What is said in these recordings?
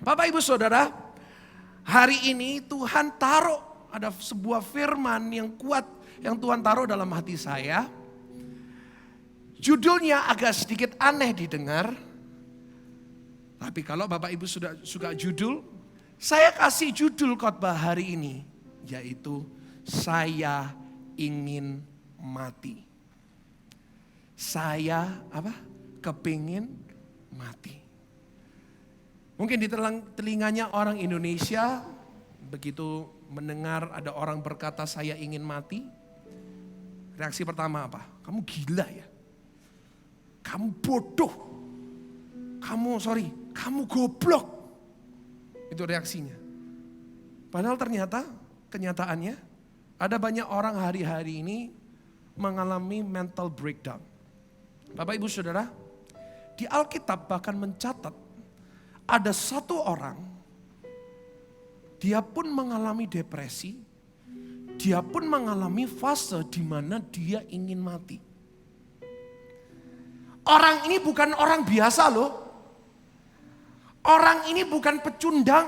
Bapak Ibu Saudara, hari ini Tuhan taruh ada sebuah firman yang kuat yang Tuhan taruh dalam hati saya. Judulnya agak sedikit aneh didengar. Tapi kalau Bapak Ibu sudah suka judul, saya kasih judul khotbah hari ini, yaitu saya ingin mati. Saya kepingin mati. Mungkin di telinganya orang Indonesia, begitu mendengar ada orang berkata saya ingin mati, reaksi pertama apa? Kamu gila ya? Kamu bodoh. Kamu goblok. Itu reaksinya. Padahal ternyata kenyataannya ada banyak orang hari-hari ini mengalami mental breakdown. Bapak Ibu Saudara, di Alkitab bahkan mencatat ada satu orang, dia pun mengalami depresi, dia pun mengalami fase di mana dia ingin mati. Orang ini bukan orang biasa loh. Orang ini bukan pecundang,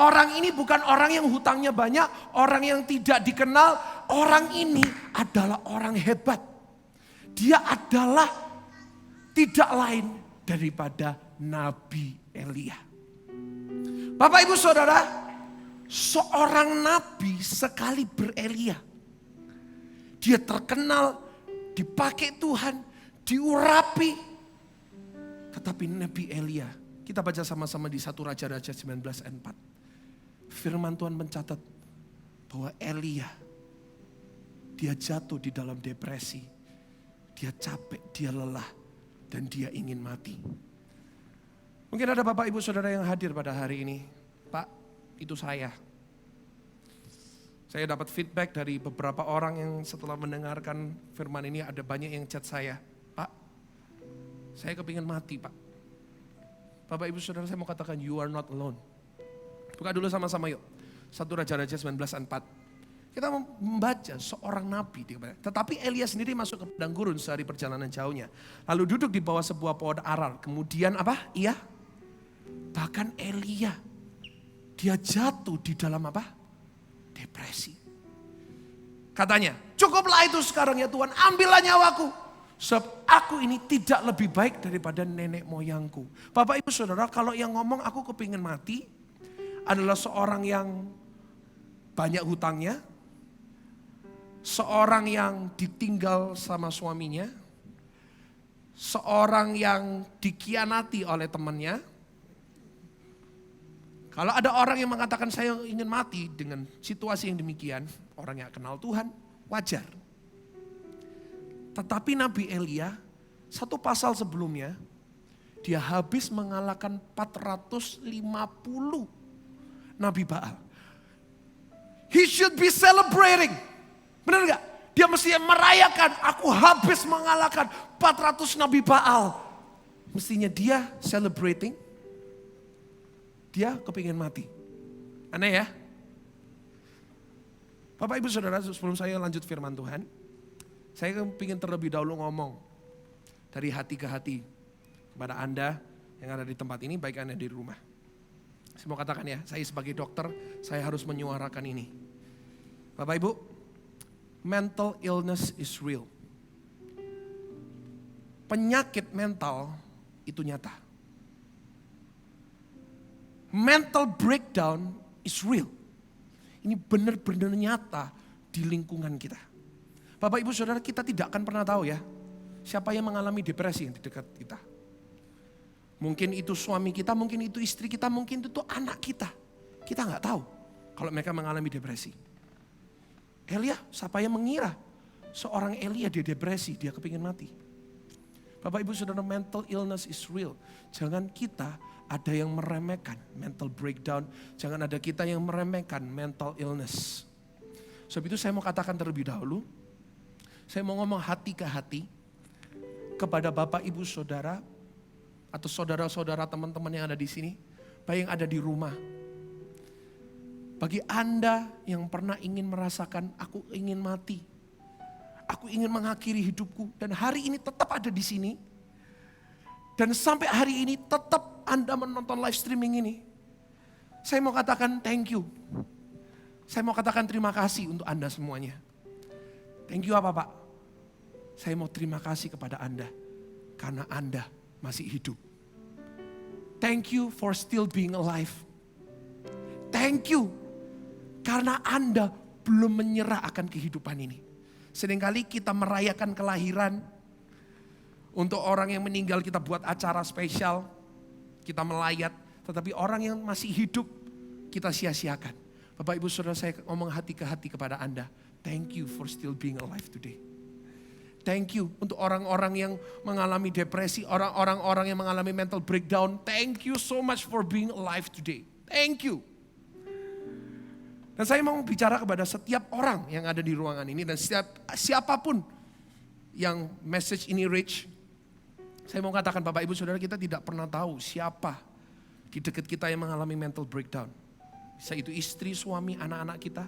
orang ini bukan orang yang hutangnya banyak, orang yang tidak dikenal. Orang ini adalah orang hebat. Dia adalah tidak lain daripada Nabi Elia. Bapak Ibu Saudara, seorang nabi sekali berelia. Dia terkenal, dipakai Tuhan, diurapi. Tetapi Nabi Elia, kita baca sama-sama di 1 Raja-Raja 19 ayat 4. Firman Tuhan mencatat bahwa Elia, dia jatuh di dalam depresi. Dia capek, dia lelah, dan dia ingin mati. Mungkin ada Bapak Ibu Saudara yang hadir pada hari ini. Pak, itu saya. Saya dapat feedback dari beberapa orang yang setelah mendengarkan firman ini ada banyak yang chat saya. Pak, saya kepingin mati Pak. Bapak Ibu Saudara saya mau katakan you are not alone. Buka dulu sama-sama yuk. 1 Raja-Raja 19 ayat 4. Kita membaca seorang nabi. Tetapi Elia sendiri masuk ke padang gurun sehari perjalanan jauhnya. Lalu duduk di bawah sebuah pohon arar. Kemudian Iya. Bahkan Elia, dia jatuh di dalam depresi. Katanya, cukuplah itu sekarang ya Tuhan, ambillah nyawaku. Sebab aku ini tidak lebih baik daripada nenek moyangku. Bapak Ibu Saudara, kalau yang ngomong aku kepingin mati adalah seorang yang banyak hutangnya, seorang yang ditinggal sama suaminya, seorang yang dikhianati oleh temannya. Kalau ada orang yang mengatakan saya ingin mati dengan situasi yang demikian, orang yang kenal Tuhan, wajar. Tetapi Nabi Elia, satu pasal sebelumnya, dia habis mengalahkan 450 Nabi Baal. He should be celebrating. Benar gak? Dia mesti merayakan, aku habis mengalahkan 400 Nabi Baal. Mestinya dia celebrating. Dia kepingin mati. Aneh ya? Bapak Ibu Saudara, sebelum saya lanjut firman Tuhan, saya ingin terlebih dahulu ngomong dari hati ke hati kepada Anda yang ada di tempat ini, baik Anda di rumah. Saya mau katakan ya, saya sebagai dokter, saya harus menyuarakan ini. Bapak Ibu, mental illness is real. Penyakit mental itu nyata. Mental breakdown is real. Ini benar-benar nyata di lingkungan kita. Bapak Ibu Saudara, kita tidak akan pernah tahu ya siapa yang mengalami depresi yang di dekat kita. Mungkin itu suami kita, mungkin itu istri kita, mungkin itu anak kita. Kita nggak tahu kalau mereka mengalami depresi. Elia, siapa yang mengira seorang Elia dia depresi, dia kepingin mati. Bapak Ibu Saudara, mental illness is real. Jangan kita ada yang meremehkan mental breakdown. Jangan ada kita yang meremehkan mental illness. Sebab itu saya mau katakan terlebih dahulu. Saya mau ngomong hati ke hati kepada Bapak Ibu Saudara atau saudara-saudara teman-teman yang ada di sini, baik yang ada di rumah. Bagi Anda yang pernah ingin merasakan aku ingin mati, aku ingin mengakhiri hidupku dan hari ini tetap ada di sini. Dan sampai hari ini tetap Anda menonton live streaming ini. Saya mau katakan thank you. Saya mau katakan terima kasih untuk Anda semuanya. Thank you apa Pak? Saya mau terima kasih kepada Anda. Karena Anda masih hidup. Thank you for still being alive. Thank you. Karena Anda belum menyerah akan kehidupan ini. Seringkali kita merayakan kelahiran. Untuk orang yang meninggal kita buat acara spesial. Kita melayat. Tetapi orang yang masih hidup kita sia-siakan. Bapak Ibu Saudara, saya ngomong hati ke hati kepada Anda. Thank you for still being alive today. Thank you untuk orang-orang yang mengalami depresi, orang-orang yang mengalami mental breakdown. Thank you so much for being alive today. Thank you. Dan saya mau bicara kepada setiap orang yang ada di ruangan ini dan siapapun yang message ini reach. Saya mau katakan Bapak Ibu Saudara, kita tidak pernah tahu siapa di dekat kita yang mengalami mental breakdown. Bisa itu istri, suami, anak-anak kita.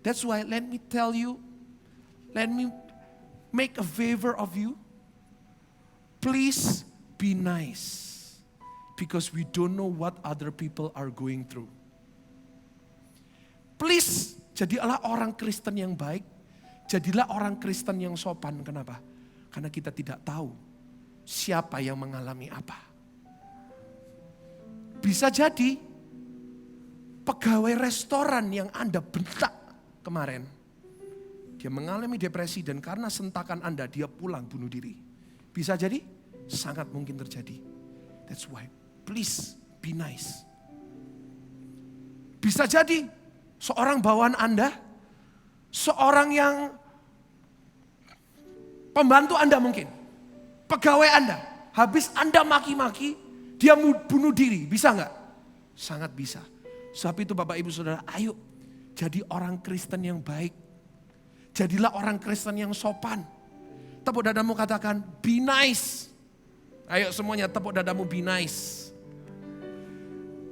That's why let me tell you, let me make a favor of you. Please be nice. Because we don't know what other people are going through. Please, jadilah orang Kristen yang baik. Jadilah orang Kristen yang sopan. Kenapa? Karena kita tidak tahu siapa yang mengalami apa. Bisa jadi pegawai restoran yang Anda bentak kemarin, dia mengalami depresi dan karena sentakan Anda dia pulang bunuh diri. Bisa jadi, sangat mungkin terjadi. That's why, please be nice. Bisa jadi, seorang bawaan Anda, seorang yang pembantu Anda mungkin, pegawai Anda, habis Anda maki-maki, dia bunuh diri, bisa nggak? Sangat bisa. Sebab itu Bapak Ibu Saudara, ayo jadi orang Kristen yang baik. Jadilah orang Kristen yang sopan. Tepuk dadamu katakan, be nice. Ayo semuanya tepuk dadamu, be nice.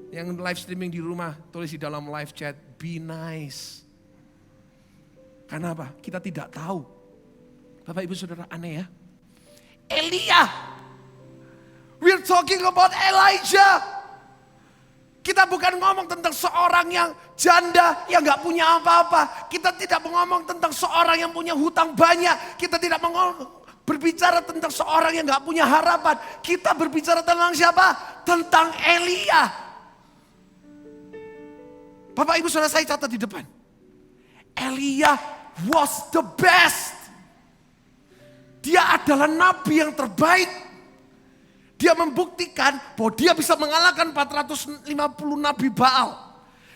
Yang live streaming di rumah, tulis di dalam live chat, be nice. Karena apa? Kita tidak tahu. Bapak Ibu Saudara, aneh ya. Elia. We're talking about Elijah. Kita bukan ngomong tentang seorang yang janda, yang gak punya apa-apa. Kita tidak ngomong tentang seorang yang punya hutang banyak. Kita tidak berbicara tentang seorang yang gak punya harapan. Kita berbicara tentang siapa? Tentang Elia. Bapak Ibu Saudara, saya catat di depan. Elia was the best. Dia adalah nabi yang terbaik. Dia membuktikan bahwa dia bisa mengalahkan 450 nabi Baal.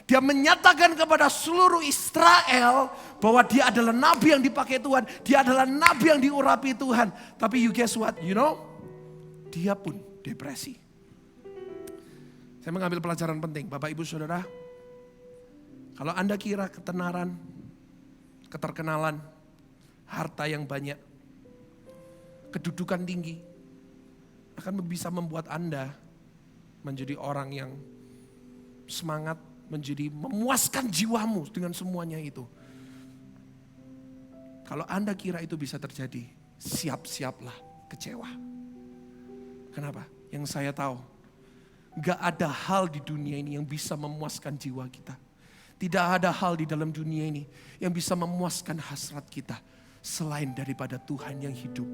Dia menyatakan kepada seluruh Israel bahwa dia adalah nabi yang dipakai Tuhan. Dia adalah nabi yang diurapi Tuhan. Tapi you guess what? You know? Dia pun depresi. Saya mengambil pelajaran penting. Bapak Ibu Saudara. Kalau Anda kira ketenaran, keterkenalan, harta yang banyak, kedudukan tinggi, akan bisa membuat Anda menjadi orang yang semangat, menjadi memuaskan jiwamu dengan semuanya itu. Kalau Anda kira itu bisa terjadi, siap-siaplah kecewa. Kenapa? Yang saya tahu, gak ada hal di dunia ini yang bisa memuaskan jiwa kita. Tidak ada hal di dalam dunia ini yang bisa memuaskan hasrat kita selain daripada Tuhan yang hidup.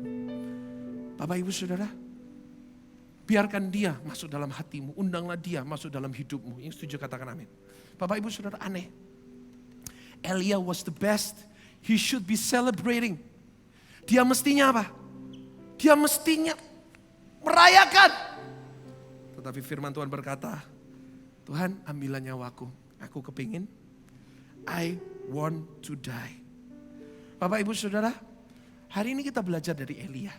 Bapak Ibu Saudara, biarkan dia masuk dalam hatimu. Undanglah dia masuk dalam hidupmu. Yang setuju katakan amin. Bapak Ibu Saudara, aneh. Elia was the best. He should be celebrating. Dia mestinya apa? Dia mestinya merayakan. Tetapi firman Tuhan berkata, Tuhan ambillah nyawaku. Aku kepingin. I want to die. Bapak Ibu Saudara, hari ini kita belajar dari Elia.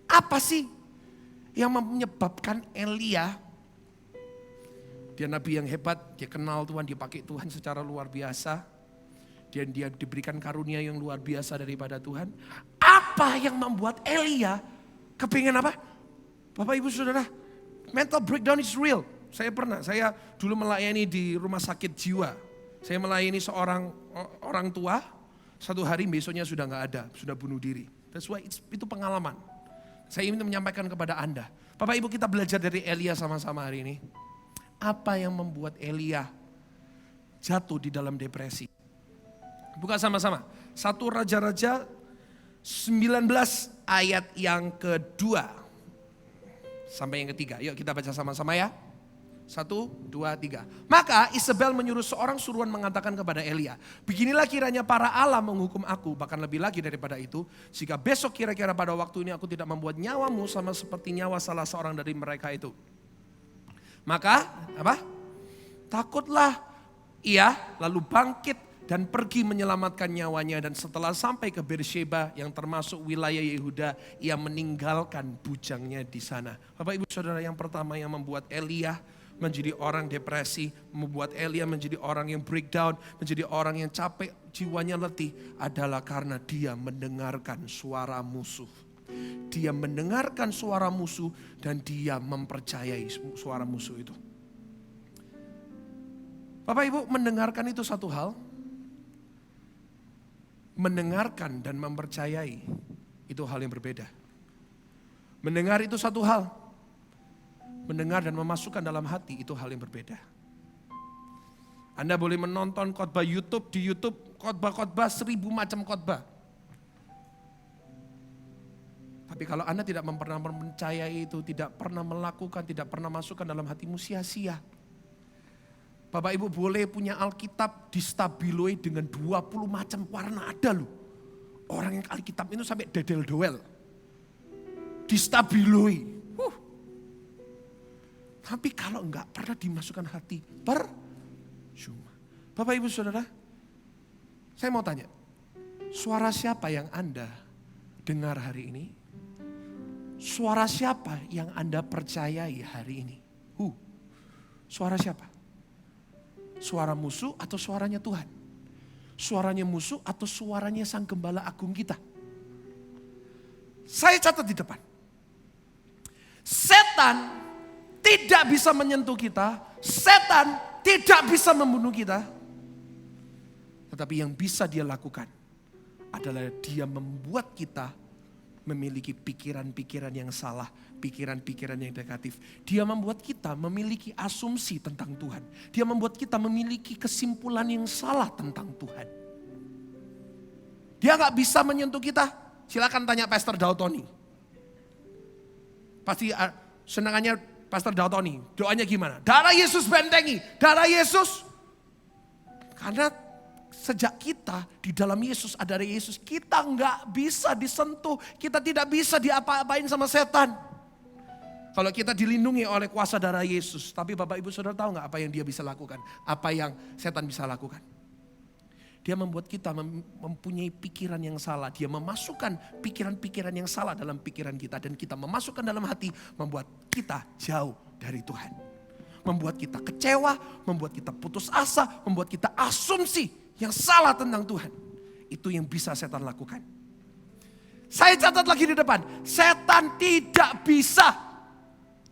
Apa sih yang menyebabkan Elia, dia nabi yang hebat, dia kenal Tuhan, dia pakai Tuhan secara luar biasa. Dan dia diberikan karunia yang luar biasa daripada Tuhan. Apa yang membuat Elia kepingin apa? Bapak Ibu Saudara, mental breakdown is real. Saya dulu melayani di rumah sakit jiwa. Saya melayani seorang orang tua, satu hari besoknya sudah gak ada, sudah bunuh diri. That's why itu pengalaman. Saya ingin menyampaikan kepada Anda. Bapak Ibu, kita belajar dari Elia sama-sama hari ini. apa yang membuat Elia jatuh di dalam depresi. Buka sama-sama. 1 Raja-Raja 19 ayat yang kedua sampai yang ketiga. Yuk kita baca sama-sama ya. 1, 2, 3. Maka Isabel menyuruh seorang suruhan mengatakan kepada Elia, beginilah kiranya para Allah menghukum aku, bahkan lebih lagi daripada itu, jika besok kira-kira pada waktu ini aku tidak membuat nyawamu sama seperti nyawa salah seorang dari mereka itu. Maka apa? Takutlah ia, lalu bangkit dan pergi menyelamatkan nyawanya, dan setelah sampai ke Beersheba yang termasuk wilayah Yehuda, ia meninggalkan bujangnya di sana. Bapak Ibu Saudara, yang pertama yang membuat Elia menjadi orang depresi, membuat Elia menjadi orang yang breakdown, menjadi orang yang capek, jiwanya letih, adalah karena dia mendengarkan suara musuh. Dia mendengarkan suara musuh dan dia mempercayai suara musuh itu. Bapak Ibu, mendengarkan itu satu hal. Mendengarkan dan mempercayai itu hal yang berbeda. Mendengar itu satu hal. Mendengar dan memasukkan dalam hati itu hal yang berbeda. Anda boleh menonton khotbah YouTube, di YouTube khotbah-khotbah 1000 macam khotbah. Tapi kalau Anda tidak pernah mempercayai itu, tidak pernah melakukan, tidak pernah masukkan dalam hatimu, sia-sia. Bapak Ibu boleh punya Alkitab distabiloi dengan 20 macam warna, ada loh. Orang yang Alkitab itu sampai dedel-doel. Distabiloi. Tapi kalau enggak pernah dimasukkan hati, percuma. Bapak Ibu Saudara, saya mau tanya, suara siapa yang Anda dengar hari ini? Suara siapa yang Anda percayai hari ini? Suara siapa? Suara musuh atau suaranya Tuhan? Suaranya musuh atau suaranya Sang Gembala Agung kita? Saya catat di depan. Setan tidak bisa menyentuh kita, setan tidak bisa membunuh kita. Tetapi yang bisa dia lakukan adalah dia membuat kita memiliki pikiran-pikiran yang salah, pikiran-pikiran yang negatif. Dia membuat kita memiliki asumsi tentang Tuhan. Dia membuat kita memiliki kesimpulan yang salah tentang Tuhan. Dia gak bisa menyentuh kita. Silakan tanya Pastor Dautoni. Pasti senangannya Pastor Dautoni, doanya gimana? Darah Yesus bentengi, darah Yesus. Karena sejak kita di dalam Yesus, ada Yesus, kita nggak bisa disentuh, kita tidak bisa diapa-apain sama setan. Kalau kita dilindungi oleh kuasa darah Yesus, tapi Bapak Ibu Saudara tahu nggak apa yang dia bisa lakukan? Apa yang setan bisa lakukan? Dia membuat kita mempunyai pikiran yang salah. Dia memasukkan pikiran-pikiran yang salah dalam pikiran kita. Dan kita memasukkan dalam hati, membuat kita jauh dari Tuhan. Membuat kita kecewa, membuat kita putus asa, membuat kita asumsi yang salah tentang Tuhan. Itu yang bisa setan lakukan. Saya catat lagi di depan. Setan tidak bisa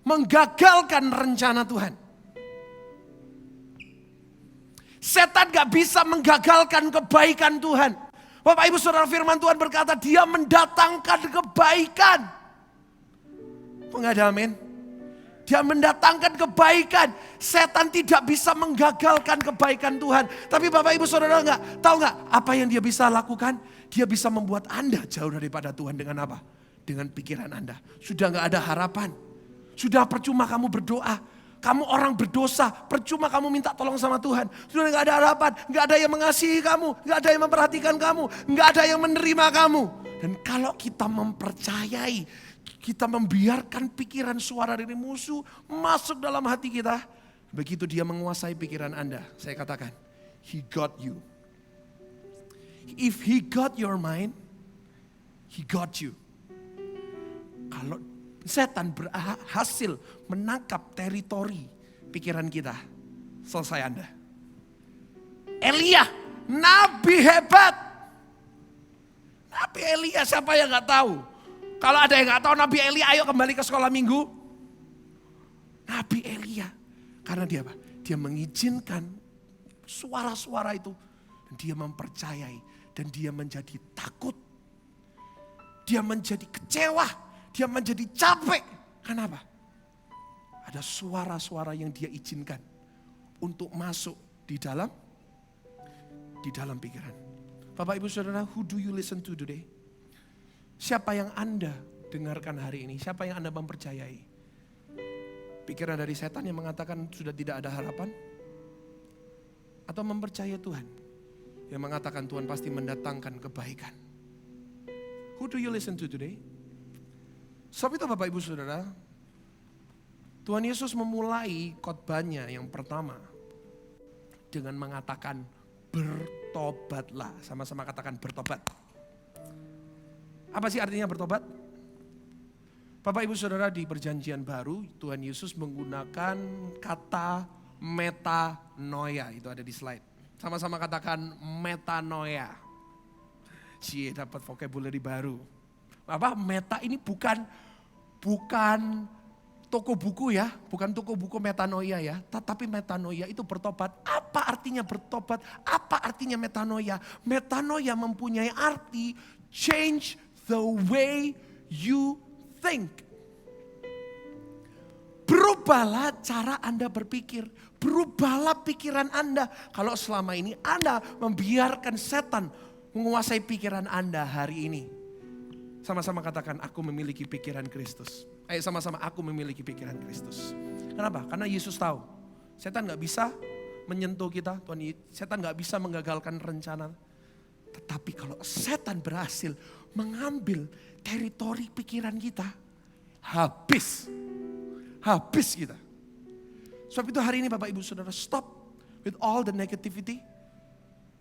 menggagalkan rencana Tuhan. Setan gak bisa menggagalkan kebaikan Tuhan. Bapak Ibu Saudara, firman Tuhan berkata dia mendatangkan kebaikan. Enggak ada amin? Dia mendatangkan kebaikan. Setan tidak bisa menggagalkan kebaikan Tuhan. Tapi Bapak Ibu Saudara tahu nggak apa yang dia bisa lakukan? Dia bisa membuat Anda jauh daripada Tuhan dengan apa? Dengan pikiran Anda. Sudah gak ada harapan. Sudah percuma kamu berdoa. Kamu orang berdosa, percuma kamu minta tolong sama Tuhan. Sudah gak ada harapan, gak ada yang mengasihi kamu, gak ada yang memperhatikan kamu, gak ada yang menerima kamu. Dan kalau kita mempercayai, kita membiarkan pikiran suara dari musuh masuk dalam hati kita. Begitu dia menguasai pikiran Anda, saya katakan, he got you. If he got your mind, he got you. Kalau setan berhasil menangkap teritori pikiran kita, selesai Anda. Elia, nabi hebat. Nabi Elia siapa yang gak tahu? Kalau ada yang gak tahu Nabi Elia, ayo kembali ke sekolah minggu. Nabi Elia, karena dia apa? Dia mengizinkan suara-suara itu. Dan dia mempercayai. Dan dia menjadi takut. Dia menjadi kecewa. Dia menjadi capek. Kenapa? Ada suara-suara yang dia izinkan untuk masuk di dalam pikiran. Bapak Ibu Saudara, who do you listen to today? Siapa yang Anda dengarkan hari ini? Siapa yang Anda mempercayai? Pikiran dari setan yang mengatakan sudah tidak ada harapan? Atau mempercayai Tuhan yang mengatakan Tuhan pasti mendatangkan kebaikan? Who do you listen to today? Sebab itu Bapak Ibu Saudara, Tuhan Yesus memulai khotbahnya yang pertama dengan mengatakan bertobatlah. Sama-sama katakan bertobat. Apa sih artinya bertobat? Bapak Ibu Saudara, di perjanjian baru Tuhan Yesus menggunakan kata metanoia. Itu ada di slide. Sama-sama katakan metanoia. Cie, dapat vocabulary baru. Apa? Meta ini bukan toko buku ya, bukan toko buku metanoia ya, tetapi metanoia itu bertobat. Apa artinya bertobat? Apa artinya metanoia? Metanoia mempunyai arti change the way you think. Berubahlah cara Anda berpikir, berubahlah pikiran Anda. Kalau selama ini Anda membiarkan setan menguasai pikiran Anda hari ini. Sama-sama katakan, aku memiliki pikiran Kristus. Ayo sama-sama, aku memiliki pikiran Kristus. Kenapa? Karena Yesus tahu, setan gak bisa menyentuh kita, setan gak bisa menggagalkan rencana. Tetapi kalau setan berhasil mengambil teritori pikiran kita, habis kita. Sebab itu hari ini Bapak Ibu Saudara, stop with all the negativity.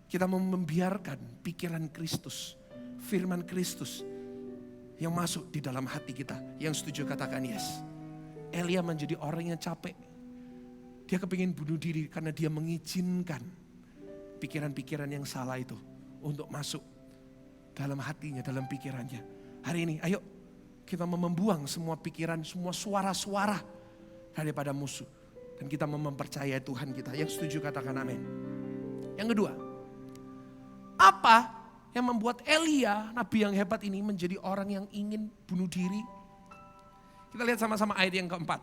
Kita mau membiarkan pikiran Kristus, firman Kristus yang masuk di dalam hati kita. Yang setuju katakan yes. Elia menjadi orang yang capek. Dia kepingin bunuh diri karena dia mengizinkan pikiran-pikiran yang salah itu untuk masuk dalam hatinya, dalam pikirannya. Hari ini ayo kita membuang semua pikiran, semua suara-suara daripada musuh. Dan kita mempercayai Tuhan kita. Yang setuju katakan amin. Yang kedua, apa yang membuat Elia, nabi yang hebat ini menjadi orang yang ingin bunuh diri? Kita lihat sama-sama ayat yang keempat.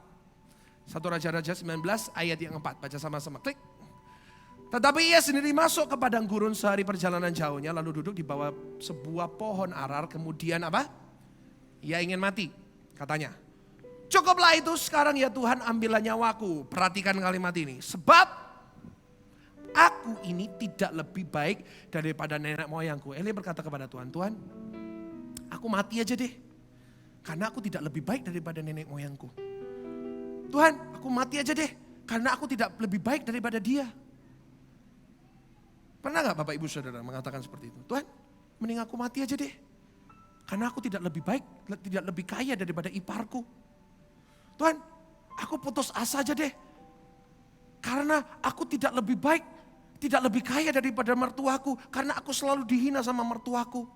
1 Raja-Raja 19 ayat yang keempat. Baca sama-sama, klik. Tetapi ia sendiri masuk ke padang gurun sehari perjalanan jauhnya, lalu duduk di bawah sebuah pohon arar. Kemudian apa? Ia ingin mati, katanya. Cukuplah itu sekarang ya Tuhan, ambillah nyawaku. Perhatikan kalimat ini. Sebab aku ini tidak lebih baik daripada nenek moyangku. Elia berkata kepada Tuhan, Tuhan, aku mati aja deh. Karena aku tidak lebih baik daripada nenek moyangku. Tuhan, aku mati aja deh. Karena aku tidak lebih baik daripada dia. Pernah gak Bapak Ibu Saudara mengatakan seperti itu? Tuhan, mending aku mati aja deh. Karena aku tidak lebih baik, tidak lebih kaya daripada iparku. Tuhan, aku putus asa aja deh. Karena aku tidak lebih baik, tidak lebih kaya daripada mertuaku. Karena aku selalu dihina sama mertuaku.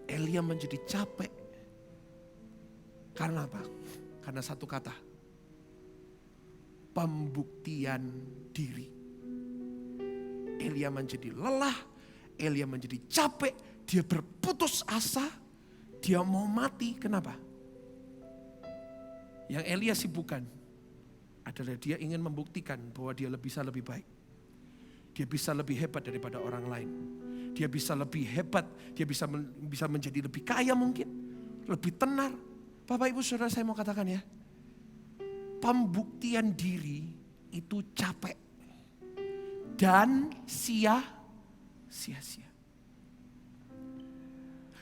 Elia menjadi capek. Karena apa? Karena satu kata. Pembuktian diri. Elia menjadi lelah. Elia menjadi capek. Dia berputus asa. Dia mau mati. Kenapa? Yang Elia sibukkan adalah dia ingin membuktikan bahwa dia bisa lebih baik. Dia bisa lebih hebat daripada orang lain. Dia bisa lebih hebat, dia bisa menjadi lebih kaya mungkin, lebih tenar. Bapak Ibu Saudara, saya mau katakan ya, pembuktian diri itu capek dan sia-sia.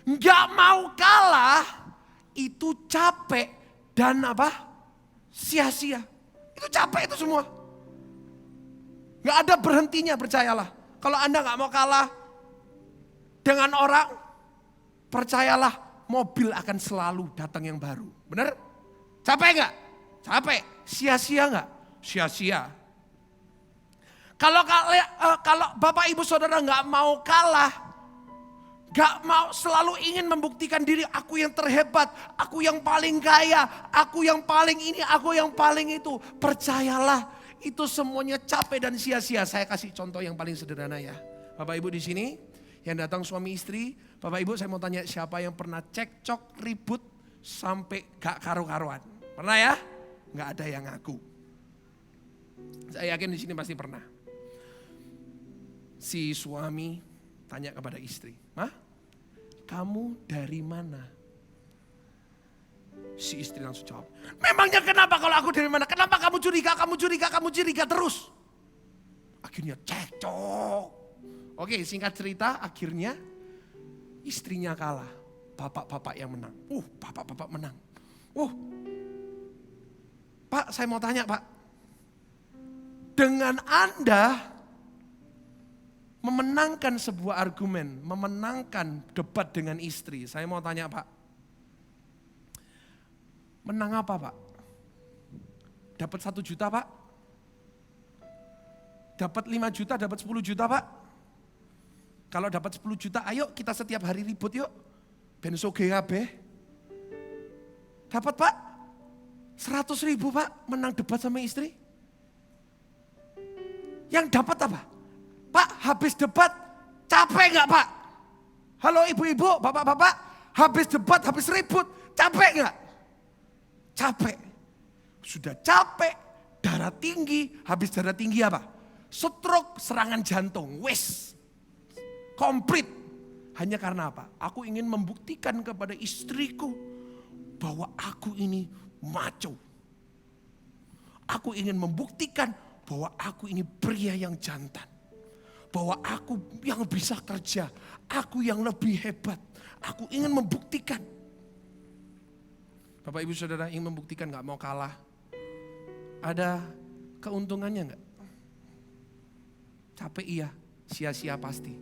Nggak mau kalah itu capek dan apa? Sia-sia. Itu capek itu semua. Gak ada berhentinya, percayalah. Kalau Anda gak mau kalah dengan orang, percayalah mobil akan selalu datang yang baru. Benar? Capek gak? Capek. Sia-sia gak? Sia-sia. Kalau Bapak Ibu Saudara gak mau kalah, gak mau selalu ingin membuktikan diri, aku yang terhebat, aku yang paling kaya, aku yang paling ini, aku yang paling itu. Percayalah, itu semuanya capek dan sia-sia. Saya kasih contoh yang paling sederhana ya. Bapak Ibu di sini, yang datang suami istri, Bapak Ibu saya mau tanya siapa yang pernah cekcok, ribut, sampai gak karu-karuan? Pernah ya? Nggak ada yang ngaku. Saya yakin di sini pasti pernah. Si suami tanya kepada istri, "Mah, kamu dari mana?" Si istri langsung jawab, "Memangnya kenapa kalau aku dari mana? Kenapa kamu curiga terus?" Akhirnya cekcok. Oke, singkat cerita, akhirnya istrinya kalah. Bapak-bapak yang menang. Bapak-bapak menang. Pak, saya mau tanya, Pak. Dengan Anda memenangkan sebuah argumen, memenangkan debat dengan istri. Saya mau tanya, Pak. Menang apa, Pak? Dapat 1 juta, Pak? Dapat 5 juta, dapat 10 juta, Pak? Kalau dapat 10 juta, ayo kita setiap hari ribut yuk. Ben soge kabeh. Dapat, Pak? 100.000, Pak, menang debat sama istri. Yang dapat apa? Pak, habis debat capek gak, Pak? Halo ibu-ibu, bapak-bapak, habis debat, habis ribut, capek gak? Capek. Sudah capek, darah tinggi, habis darah tinggi apa? Stroke, serangan jantung, wes. Komplit. Hanya karena apa? Aku ingin membuktikan kepada istriku bahwa aku ini maco. Aku ingin membuktikan bahwa aku ini pria yang jantan. Bahwa aku yang bisa kerja, aku yang lebih hebat. Aku ingin membuktikan. Bapak ibu saudara ingin membuktikan gak mau kalah. Ada keuntungannya gak? Capek iya, sia-sia pasti.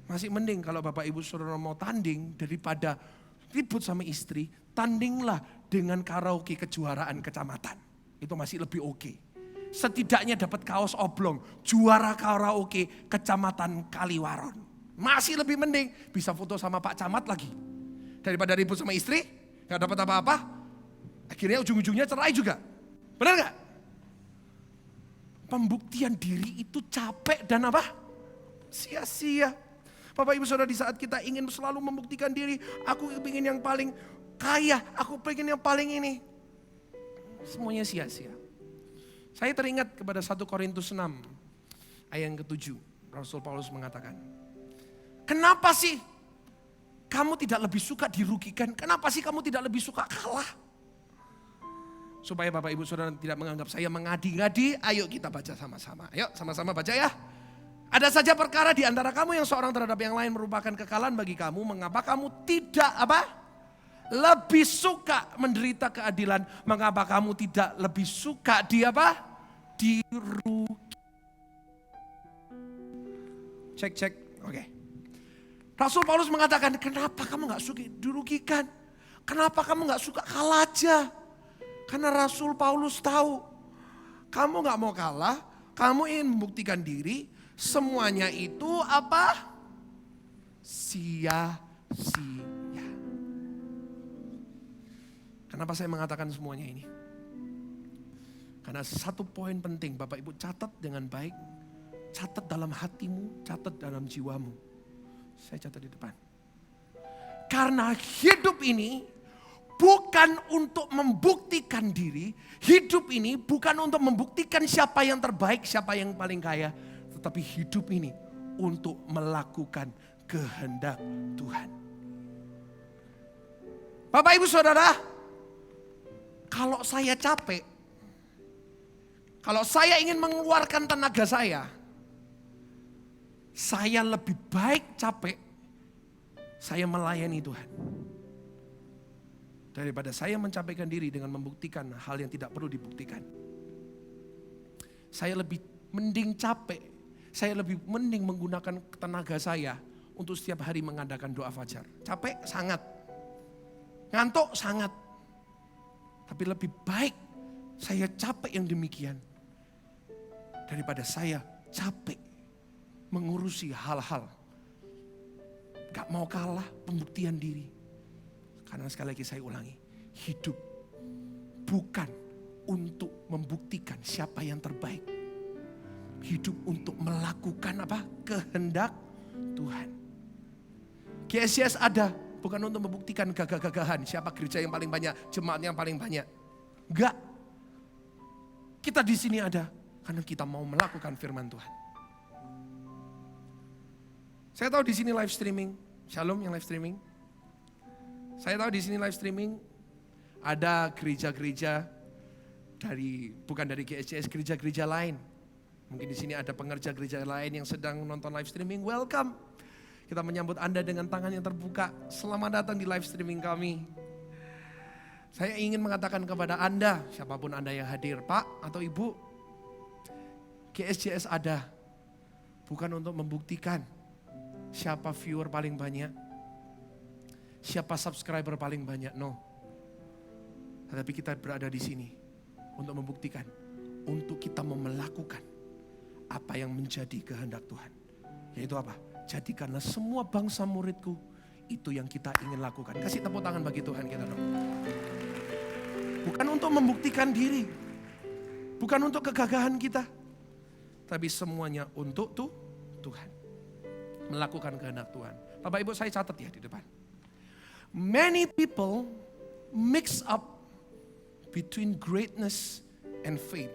Masih mending kalau bapak ibu saudara mau tanding daripada ribut sama istri, tandinglah dengan karaoke kejuaraan kecamatan. Itu masih lebih oke. Setidaknya dapat kaos oblong, juara karaoke kecamatan Kaliwaron. Masih lebih mending, bisa foto sama Pak Camat lagi. Daripada ribut sama istri, gak dapat apa-apa, akhirnya ujung-ujungnya cerai juga. Benar gak? Pembuktian diri itu capek dan apa? Sia-sia. Bapak ibu saudara, di saat kita ingin selalu membuktikan diri, aku ingin yang paling kaya, aku ingin yang paling ini. Semuanya sia-sia. Saya teringat kepada 1 Korintus 6 ayat yang ke-7. Rasul Paulus mengatakan, kenapa sih kamu tidak lebih suka dirugikan? Kenapa sih kamu tidak lebih suka kalah? Supaya Bapak Ibu Saudara tidak menganggap saya mengadi-ngadi, ayo kita baca sama-sama. Ayo sama-sama baca ya. Ada saja perkara di antara kamu yang seorang terhadap yang lain merupakan kekalahan bagi kamu. Mengapa kamu tidak lebih suka menderita keadilan? Mengapa kamu tidak lebih suka dirugikan? Cek. Oke. Rasul Paulus mengatakan, kenapa kamu gak suka dirugikan? Kenapa kamu gak suka kalah aja? Karena Rasul Paulus tahu, kamu gak mau kalah, kamu ingin membuktikan diri, semuanya itu sia-sia. Kenapa saya mengatakan semuanya ini? Karena satu poin penting, Bapak Ibu catat dengan baik, catat dalam hatimu, catat dalam jiwamu. Saya catat di depan. Karena hidup ini bukan untuk membuktikan diri, hidup ini bukan untuk membuktikan siapa yang terbaik, siapa yang paling kaya, tetapi hidup ini untuk melakukan kehendak Tuhan. Bapak Ibu Saudara, kalau saya capek, kalau saya ingin mengeluarkan tenaga saya lebih baik capek, saya melayani Tuhan. Daripada saya mencapaikan diri dengan membuktikan hal yang tidak perlu dibuktikan. Saya lebih mending capek, saya lebih mending menggunakan tenaga saya untuk setiap hari mengadakan doa fajar. Capek sangat, ngantuk sangat. Tapi lebih baik saya capek yang demikian daripada saya capek mengurusi hal-hal. Gak mau kalah pembuktian diri. Karena sekali lagi saya ulangi, hidup bukan untuk membuktikan siapa yang terbaik. Hidup untuk melakukan kehendak Tuhan. GSCS ada bukan untuk membuktikan gagah-gagahan siapa gereja yang paling banyak, jemaat yang paling banyak. Enggak. Kita di sini ada karena kita mau melakukan firman Tuhan. Saya tahu di sini live streaming. Shalom yang live streaming. Saya tahu di sini live streaming ada gereja-gereja bukan dari GSJS, gereja-gereja lain. Mungkin di sini ada pengerja gereja lain yang sedang nonton live streaming. Welcome. Kita menyambut Anda dengan tangan yang terbuka. Selamat datang di live streaming kami. Saya ingin mengatakan kepada Anda, siapapun Anda yang hadir, Pak atau Ibu, GSJS ada bukan untuk membuktikan siapa viewer paling banyak, siapa subscriber paling banyak, no. Tetapi kita berada di sini untuk membuktikan, untuk kita mau melakukan apa yang menjadi kehendak Tuhan. Yaitu apa? Jadikanlah semua bangsa muridku, itu yang kita ingin lakukan. Kasih tepuk tangan bagi Tuhan kita dong. Bukan untuk membuktikan diri, bukan untuk kegagahan kita, tapi semuanya untuk Tuhan. Melakukan kehendak Tuhan. Bapak Ibu saya catat ya di depan. Many people mix up between greatness and fame.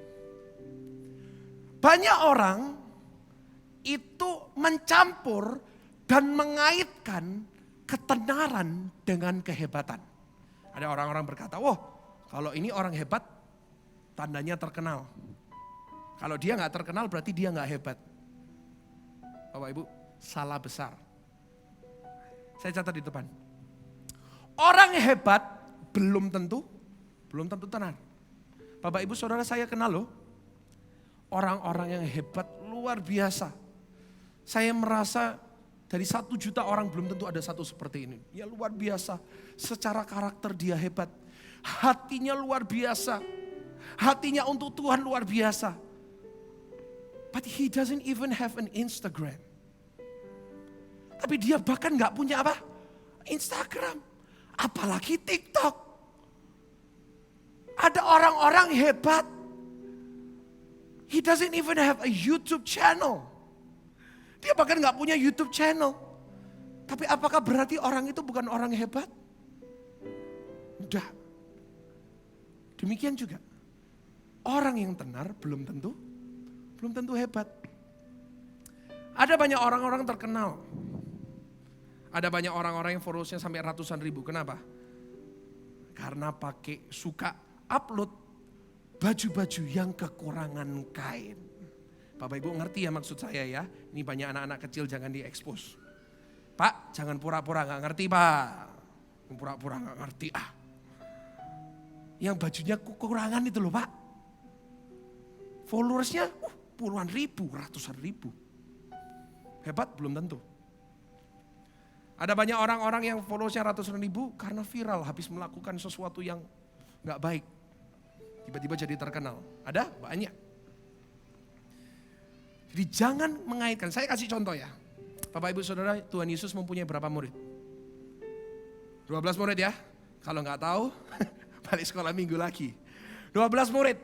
Banyak orang itu mencampur dan mengaitkan ketenaran dengan kehebatan. Ada orang-orang berkata, wah kalau ini orang hebat tandanya terkenal. Kalau dia gak terkenal berarti dia gak hebat. Bapak Ibu salah besar. Saya catat di depan. Orang hebat belum tentu tenar. Bapak Ibu Saudara saya kenal loh. Orang-orang yang hebat luar biasa. Saya merasa dari 1 juta orang belum tentu ada satu seperti ini. Ya luar biasa. Secara karakter dia hebat. Hatinya luar biasa. Hatinya untuk Tuhan luar biasa. But he doesn't even have an Instagram. Tapi dia bahkan gak punya apa? Instagram. Apalagi TikTok. Ada orang-orang hebat. He doesn't even have a YouTube channel. Dia bahkan gak punya YouTube channel. Tapi apakah berarti orang itu bukan orang hebat? Udah. Demikian juga. Orang yang tenar belum tentu hebat. Ada banyak orang-orang terkenal. Ada banyak orang-orang yang followersnya sampai ratusan ribu. Kenapa? Karena suka upload baju-baju yang kekurangan kain. Bapak Ibu ngerti ya maksud saya ya. Ini banyak anak-anak kecil jangan diekspos. Pak jangan pura-pura gak ngerti Pak. Pura-pura gak ngerti Yang bajunya kekurangan itu loh Pak. Followersnya puluhan ribu, ratusan ribu. Hebat belum tentu. Ada banyak orang-orang yang followersnya ratusan ribu karena viral habis melakukan sesuatu yang gak baik. Tiba-tiba jadi terkenal. Ada? Banyak. Jadi jangan mengaitkan. Saya kasih contoh ya. Bapak Ibu Saudara, Tuhan Yesus mempunyai berapa murid? 12 murid ya. Kalau gak tahu, balik sekolah minggu lagi. 12 murid.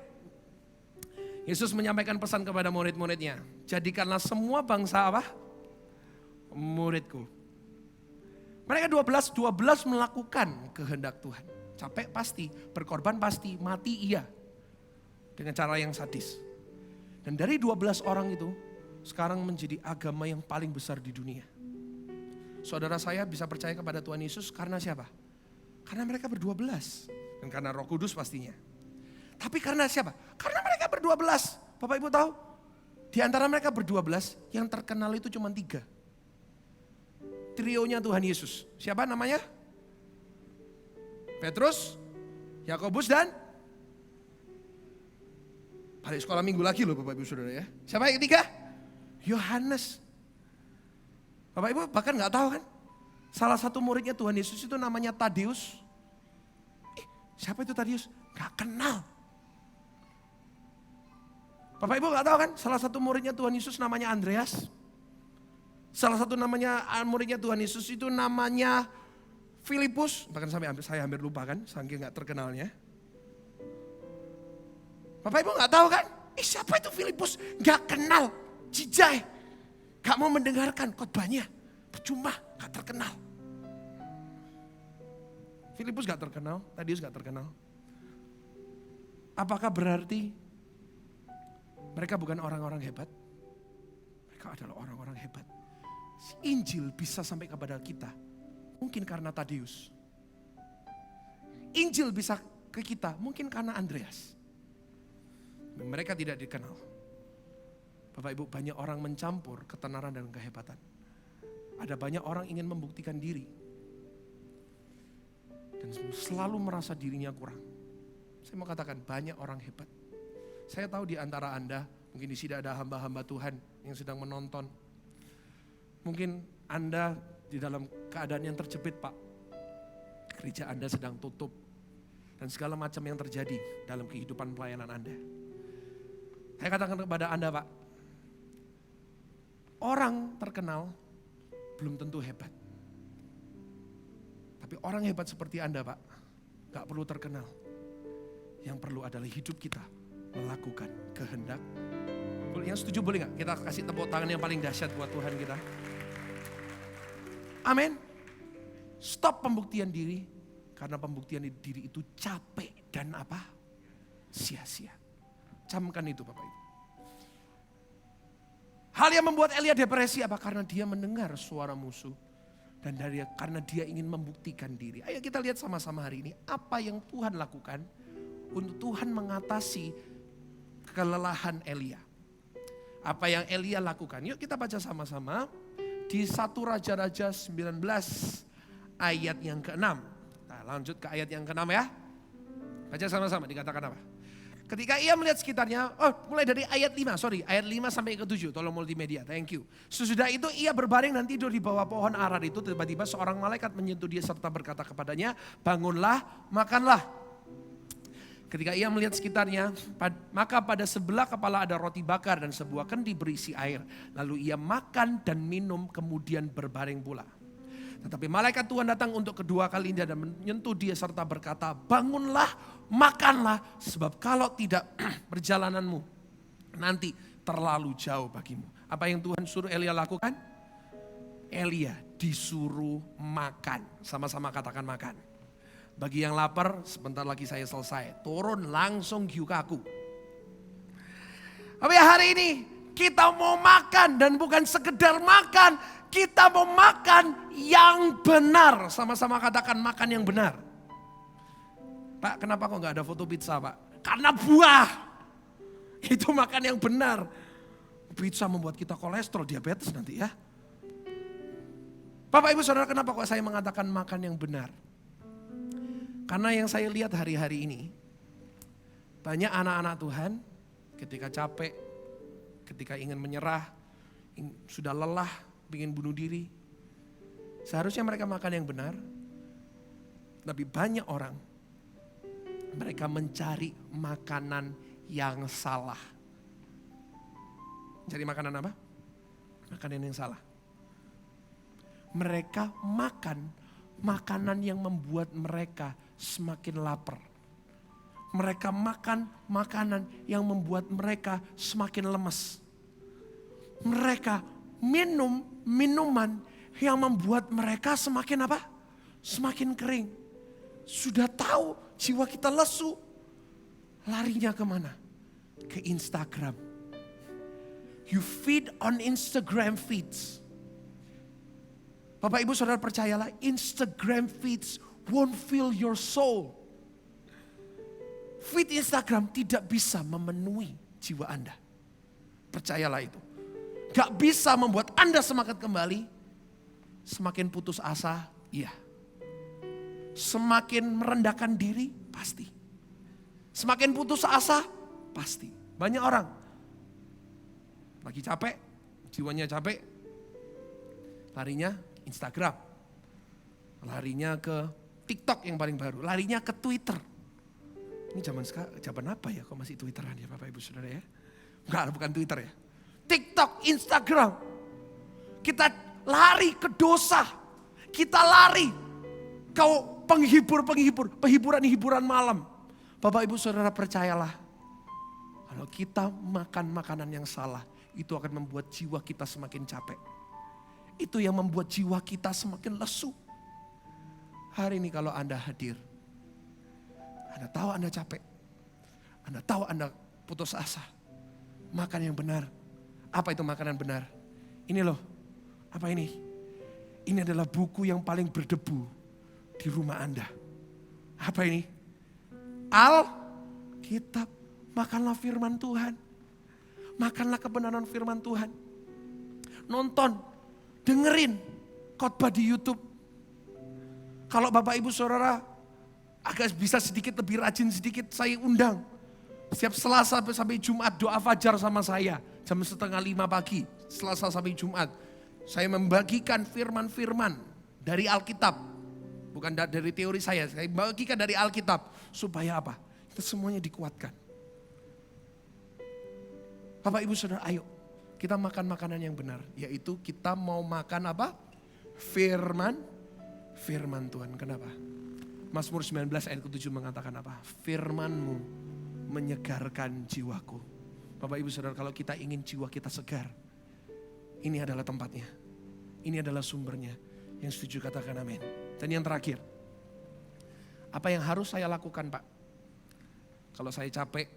Yesus menyampaikan pesan kepada murid-muridnya. Jadikanlah semua bangsa apa? Muridku. Mereka 12 melakukan kehendak Tuhan. Capek pasti, berkorban pasti, mati iya. Dengan cara yang sadis. Dan dari 12 orang itu, sekarang menjadi agama yang paling besar di dunia. Saudara saya bisa percaya kepada Tuhan Yesus karena siapa? Karena mereka ber-12. Dan karena Roh Kudus pastinya. Tapi karena siapa? Karena mereka ber-12. Bapak Ibu tahu? Di antara mereka ber-12, yang terkenal itu cuma 3. Trionya Tuhan Yesus. Siapa namanya? Petrus, Yakobus dan balik sekolah minggu lagi loh Bapak Ibu Saudara ya. Siapa yang ketiga? Yohanes. Bapak Ibu bahkan gak tahu kan? Salah satu muridnya Tuhan Yesus itu namanya Tadeus. Siapa itu Tadeus? Gak kenal. Bapak Ibu gak tahu kan? Salah satu muridnya Tuhan Yesus namanya Andreas. Salah satu muridnya Tuhan Yesus itu namanya Filipus. Bahkan saya hampir lupa kan, saking gak terkenalnya. Bapak Ibu gak tahu kan? Siapa itu Filipus? Gak kenal, jijai. Gak mau mendengarkan khotbahnya. Percuma, gak terkenal. Filipus gak terkenal, Tadius gak terkenal. Apakah berarti mereka bukan orang-orang hebat? Mereka adalah orang-orang hebat. Injil bisa sampai kepada kita, mungkin karena Tadius. Injil bisa ke kita, mungkin karena Andreas. Mereka tidak dikenal. Bapak Ibu, banyak orang mencampur ketenaran dan kehebatan. Ada banyak orang ingin membuktikan diri. Dan selalu merasa dirinya kurang. Saya mau katakan banyak orang hebat. Saya tahu di antara Anda, mungkin di sini ada hamba-hamba Tuhan yang sedang menonton. Mungkin Anda di dalam keadaan yang terjepit, Pak. Gereja Anda sedang tutup. Dan segala macam yang terjadi dalam kehidupan pelayanan Anda. Saya katakan kepada Anda, Pak. Orang terkenal belum tentu hebat. Tapi orang hebat seperti Anda, Pak, gak perlu terkenal. Yang perlu adalah hidup kita melakukan kehendak. Yang setuju boleh gak? Kita kasih tepuk tangan yang paling dahsyat buat Tuhan kita. Amin. Stop pembuktian diri. Karena pembuktian diri itu capek dan apa? Sia-sia. Camkan itu Bapak Ibu. Hal yang membuat Elia depresi apa? Karena dia mendengar suara musuh. Dan karena dia ingin membuktikan diri. Ayo kita lihat sama-sama hari ini. Apa yang Tuhan lakukan untuk Tuhan mengatasi kelelahan Elia. Apa yang Elia lakukan. Yuk kita baca sama-sama. Di 1 Raja-Raja 19 ayat yang ke-6. Nah lanjut ke ayat yang ke-6 ya. Baca sama-sama dikatakan apa? Ketika ia melihat sekitarnya, mulai dari ayat 5 sampai ke 7, tolong multimedia, thank you. Sesudah itu ia berbaring dan tidur di bawah pohon arar itu, tiba-tiba seorang malaikat menyentuh dia serta berkata kepadanya, bangunlah, makanlah. Ketika ia melihat sekitarnya, maka pada sebelah kepala ada roti bakar dan sebuah kendi berisi air. Lalu ia makan dan minum kemudian berbaring pula. Tetapi malaikat Tuhan datang untuk kedua kalinya dan menyentuh dia serta berkata, bangunlah, makanlah, sebab kalau tidak perjalananmu nanti terlalu jauh bagimu. Apa yang Tuhan suruh Elia lakukan? Elia disuruh makan, sama-sama katakan makan. Bagi yang lapar, sebentar lagi saya selesai, turun langsung giuk aku. Tapi hari ini kita mau makan dan bukan sekedar makan. Kita mau makan yang benar. Sama-sama katakan makan yang benar. Pak, kenapa kok gak ada foto pizza, Pak? Karena buah. Itu makan yang benar. Pizza membuat kita kolesterol, diabetes nanti ya. Bapak Ibu Saudara, kenapa kok saya mengatakan makan yang benar? Karena yang saya lihat hari-hari ini, banyak anak-anak Tuhan ketika capek, ketika ingin menyerah, sudah lelah, ingin bunuh diri. Seharusnya mereka makan yang benar. Tapi banyak orang, mereka mencari makanan yang salah. Mencari makanan apa? Makanan yang salah. Mereka makan makanan yang membuat mereka semakin lapar. Mereka makan makanan yang membuat mereka semakin lemes. Mereka minum minuman yang membuat mereka semakin apa? Semakin kering. Sudah tahu jiwa kita lesu. Larinya kemana? Ke Instagram. You feed on Instagram feeds. Bapak Ibu Saudara percayalah, Instagram feeds won't fill your soul. Feed Instagram tidak bisa memenuhi jiwa Anda. Percayalah itu. Gak bisa membuat Anda semangat kembali. Semakin putus asa, iya. Semakin merendahkan diri, pasti. Semakin putus asa, pasti. Banyak orang lagi capek, jiwanya capek, larinya Instagram. Larinya ke TikTok yang paling baru, larinya ke Twitter. Ini zaman apa ya, kok masih Twitteran ya Bapak Ibu Saudara ya? Enggak, bukan Twitter ya. TikTok, Instagram. Kita lari ke dosa. Kita lari ke penghiburan malam. Bapak Ibu Saudara percayalah. Kalau kita makan makanan yang salah, itu akan membuat jiwa kita semakin capek. Itu yang membuat jiwa kita semakin lesu. Hari ini kalau Anda hadir, Anda tahu Anda capek, Anda tahu Anda putus asa, makan yang benar. Apa itu makanan benar? Ini loh, apa ini? Ini adalah buku yang paling berdebu di rumah Anda. Apa ini? Alkitab. Makanlah firman Tuhan. Makanlah kebenaran firman Tuhan. Nonton, dengerin khotbah di YouTube. Kalau Bapak Ibu Saudara agak bisa sedikit lebih rajin sedikit, saya undang. Setiap Selasa sampai Jumat doa fajar sama saya. Jam 4:30 pagi, Selasa sampai Jumat. Saya membagikan firman-firman dari Alkitab. Bukan dari teori saya bagikan dari Alkitab. Supaya apa? Kita semuanya dikuatkan. Bapak Ibu Saudara, ayo kita makan makanan yang benar. Yaitu kita mau makan apa? Firman Tuhan. Kenapa? Mazmur 19 ayat ke-7 mengatakan apa? Firman-Mu menyegarkan jiwaku. Bapak Ibu Saudara, kalau kita ingin jiwa kita segar, ini adalah tempatnya. Ini adalah sumbernya. Yang setuju katakan amin. Dan yang terakhir, apa yang harus saya lakukan, Pak? Kalau saya capek,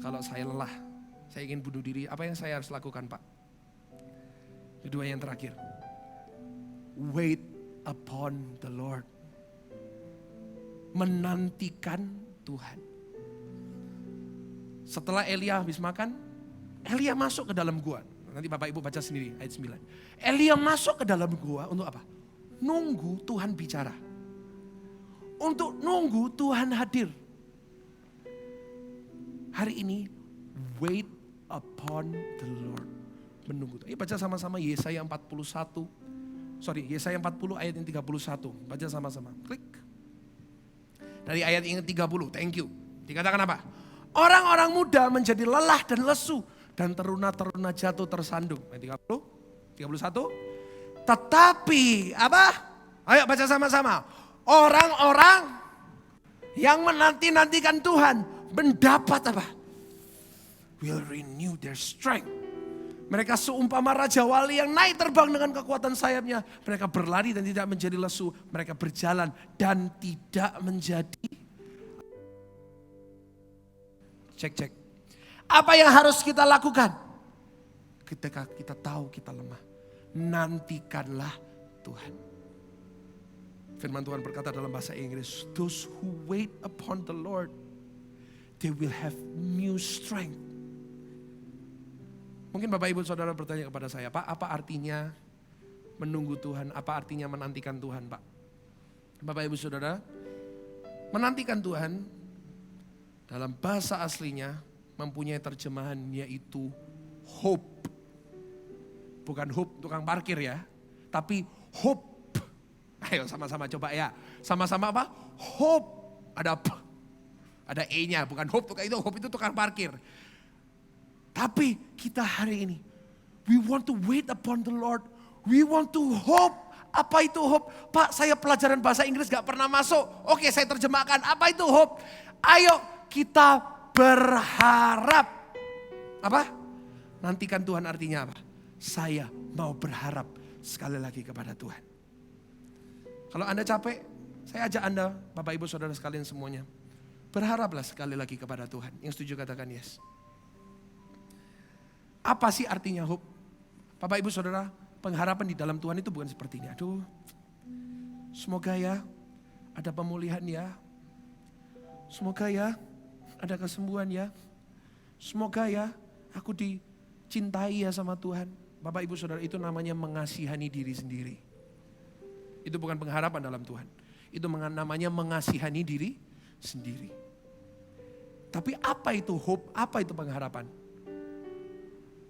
kalau saya lelah, saya ingin bunuh diri, apa yang saya harus lakukan, Pak? Kedua yang terakhir, wait upon the Lord. Menantikan Tuhan. Setelah Elia habis makan, Elia masuk ke dalam gua. Nanti Bapak Ibu baca sendiri ayat 9. Elia masuk ke dalam gua untuk apa? Nunggu Tuhan bicara. Untuk nunggu Tuhan hadir. Hari ini, wait upon the Lord. Menunggu. Ini baca sama-sama Yesaya 40 ayat yang 31. Baca sama-sama. Klik. Dari ayat yang 30, thank you. Dikatakan apa? Orang-orang muda menjadi lelah dan lesu. Dan teruna-teruna jatuh tersandung. Ayat 31. Tetapi, apa? Ayo baca sama-sama. Orang-orang yang menanti-nantikan Tuhan mendapat apa? Will renew their strength. Mereka seumpama raja wali yang naik terbang dengan kekuatan sayapnya. Mereka berlari dan tidak menjadi lesu. Mereka berjalan dan tidak menjadi. Cek. Apa yang harus kita lakukan? Ketika kita tahu kita lemah. Nantikanlah Tuhan. Firman Tuhan berkata dalam bahasa Inggris, those who wait upon the Lord, they will have new strength. Mungkin Bapak Ibu Saudara bertanya kepada saya, Pak, apa artinya menunggu Tuhan? Apa artinya menantikan Tuhan, Pak? Bapak Ibu Saudara, menantikan Tuhan dalam bahasa aslinya mempunyai terjemahan yaitu hope. Bukan hope tukang parkir ya, tapi hope. Ayo sama-sama coba ya. Sama-sama apa? Hope. Ada E-nya, bukan hope itu tukang parkir. Tapi kita hari ini, we want to wait upon the Lord. We want to hope. Apa itu hope? Pak, saya pelajaran bahasa Inggris gak pernah masuk. Oke, saya terjemahkan. Apa itu hope? Ayo kita berharap. Apa? Nantikan Tuhan artinya apa? Saya mau berharap sekali lagi kepada Tuhan. Kalau Anda capek, saya ajak Anda, Bapak Ibu Saudara sekalian semuanya, berharaplah sekali lagi kepada Tuhan. Yang setuju katakan yes. Apa sih artinya hope? Bapak Ibu Saudara, pengharapan di dalam Tuhan itu bukan seperti ini. Aduh, semoga ya ada pemulihan ya. Semoga ya ada kesembuhan ya. Semoga ya aku dicintai ya sama Tuhan. Bapak Ibu Saudara, itu namanya mengasihani diri sendiri. Itu bukan pengharapan dalam Tuhan. Itu namanya mengasihani diri sendiri. Tapi apa itu hope? Apa itu pengharapan?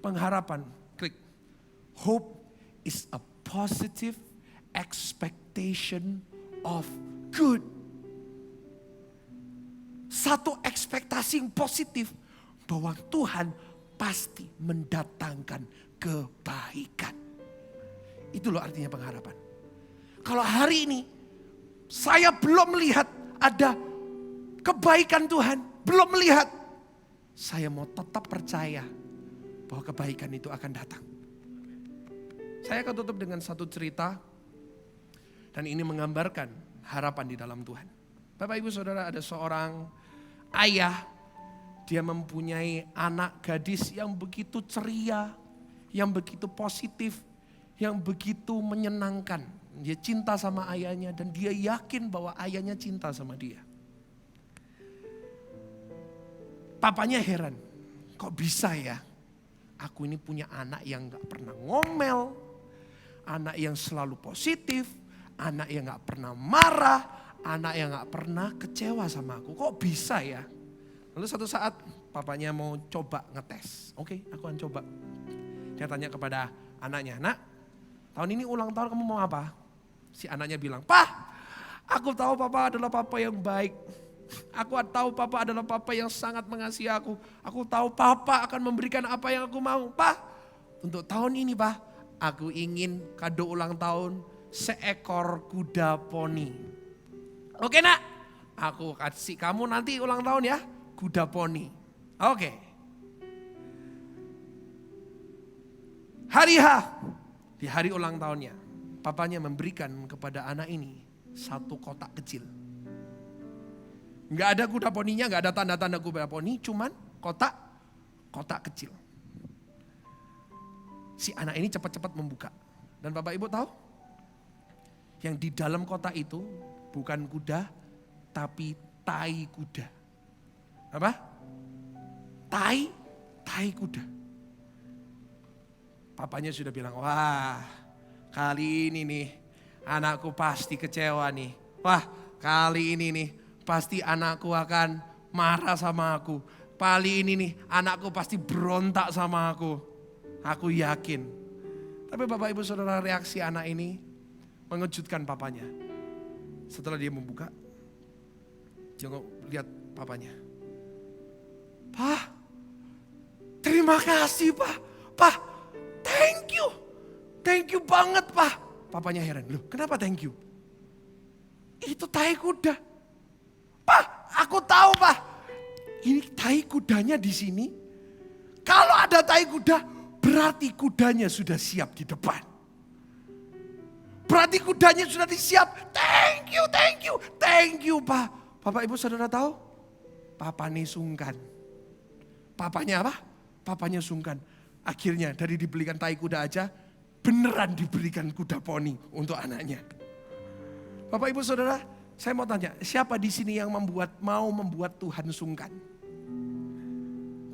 Pengharapan, klik. Hope is a positive expectation of good. Satu ekspektasi yang positif bahwa Tuhan pasti mendatangkan kebaikan. Itu loh artinya pengharapan. Kalau hari ini saya belum melihat ada kebaikan Tuhan, belum melihat, saya mau tetap percaya bahwa kebaikan itu akan datang. Saya akan tutup dengan satu cerita Dan ini menggambarkan harapan di dalam Tuhan. Bapak Ibu Saudara, ada seorang ayah, dia mempunyai anak gadis yang begitu ceria, yang begitu positif, yang begitu menyenangkan. Dia cinta sama ayahnya dan dia yakin bahwa ayahnya cinta sama dia. Papanya heran, kok bisa ya? Aku ini punya anak yang gak pernah ngomel, anak yang selalu positif, anak yang gak pernah marah, anak yang gak pernah kecewa sama aku. Kok bisa ya? Lalu satu saat papanya mau coba ngetes. Oke, aku akan coba. Dia tanya kepada anaknya, "Nak, tahun ini ulang tahun kamu mau apa?" Si anaknya bilang, "Pak, aku tahu papa adalah papa yang baik. Aku tahu papa adalah papa yang sangat mengasihi aku. Aku tahu papa akan memberikan apa yang aku mau. Pak, untuk tahun ini Pak, aku ingin kado ulang tahun seekor kuda poni." "Oke nak, aku kasih kamu nanti ulang tahun ya, kuda poni." Oke. Hari H, di hari ulang tahunnya, papanya memberikan kepada anak ini satu kotak kecil. Nggak ada kuda poninya, nggak ada tanda-tanda kuda poni, cuman kotak kecil. Si anak ini cepat-cepat membuka. Dan Bapak Ibu tahu? Yang di dalam kotak itu bukan kuda, tapi tai kuda. Apa? Tai kuda. Papanya sudah bilang, "Wah, kali ini nih anakku pasti kecewa nih. Wah, kali ini nih pasti anakku akan marah sama aku. Kali ini nih anakku pasti berontak sama aku. Aku yakin." Tapi Bapak Ibu Saudara, reaksi anak ini mengejutkan papanya. Setelah dia membuka, dia lihat papanya. "Pak, terima kasih Pak. Pak, thank you. Thank you banget Pak." Papanya heran, "Loh kenapa thank you?" "Itu tai kuda." "Pak, aku tahu Pak. Ini tai kudanya di sini. Kalau ada tai kuda, berarti kudanya sudah siap di depan. Berarti kudanya sudah disiap. Thank you Pak." Bapak Ibu Saudara tahu? Papanya sungkan. Papanya apa? Papanya sungkan. Akhirnya dari dibelikan tai kuda aja, beneran diberikan kuda poni untuk anaknya. Bapak Ibu Saudara, saya mau tanya, siapa di sini yang mau membuat Tuhan sungkan?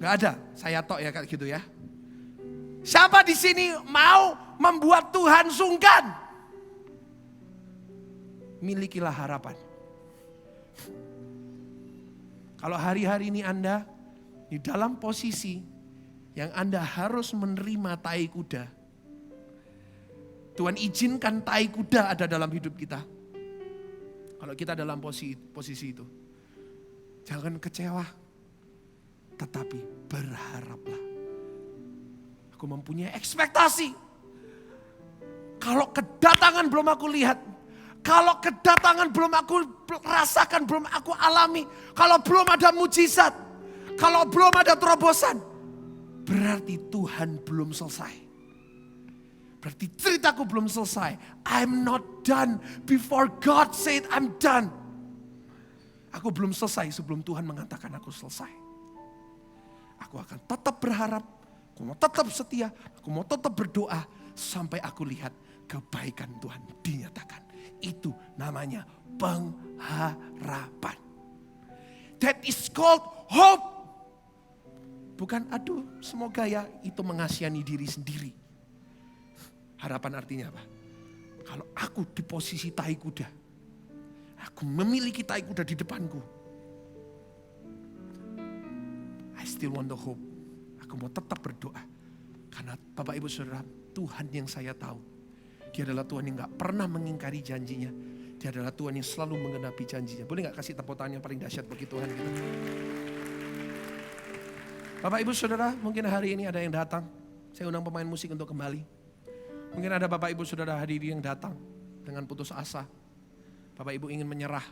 Gak ada, saya tok ya kayak gitu ya. Siapa di sini mau membuat Tuhan sungkan? Milikilah harapan. Kalau hari-hari ini Anda di dalam posisi yang Anda harus menerima tai kuda, Tuhan izinkan tai kuda ada dalam hidup kita. Kalau kita dalam posisi itu, jangan kecewa, tetapi berharaplah. Aku mempunyai ekspektasi. Kalau kedatangan belum aku lihat, kalau kedatangan belum aku rasakan, belum aku alami, kalau belum ada mujizat, kalau belum ada terobosan, berarti Tuhan belum selesai. Berarti ceritaku belum selesai. I'm not done before God said I'm done. Aku belum selesai sebelum Tuhan mengatakan aku selesai. Aku akan tetap berharap, aku mau tetap setia, aku mau tetap berdoa sampai aku lihat kebaikan Tuhan dinyatakan. Itu namanya pengharapan. That is called hope. Bukan aduh semoga ya itu mengasihani diri sendiri. Harapan artinya apa? Kalau aku di posisi tai kuda, aku memiliki tai kuda di depanku, I still want the hope. Aku mau tetap berdoa. Karena Bapak Ibu Saudara, Tuhan yang saya tahu, Dia adalah Tuhan yang gak pernah mengingkari janjinya. Dia adalah Tuhan yang selalu menggenapi janjinya. Boleh gak kasih tepuk tangan yang paling dahsyat bagi Tuhan kita? Bapak Ibu Saudara, mungkin hari ini ada yang datang. Saya undang pemain musik untuk kembali. Mungkin ada Bapak Ibu Saudara hadiri yang datang dengan putus asa. Bapak Ibu ingin menyerah.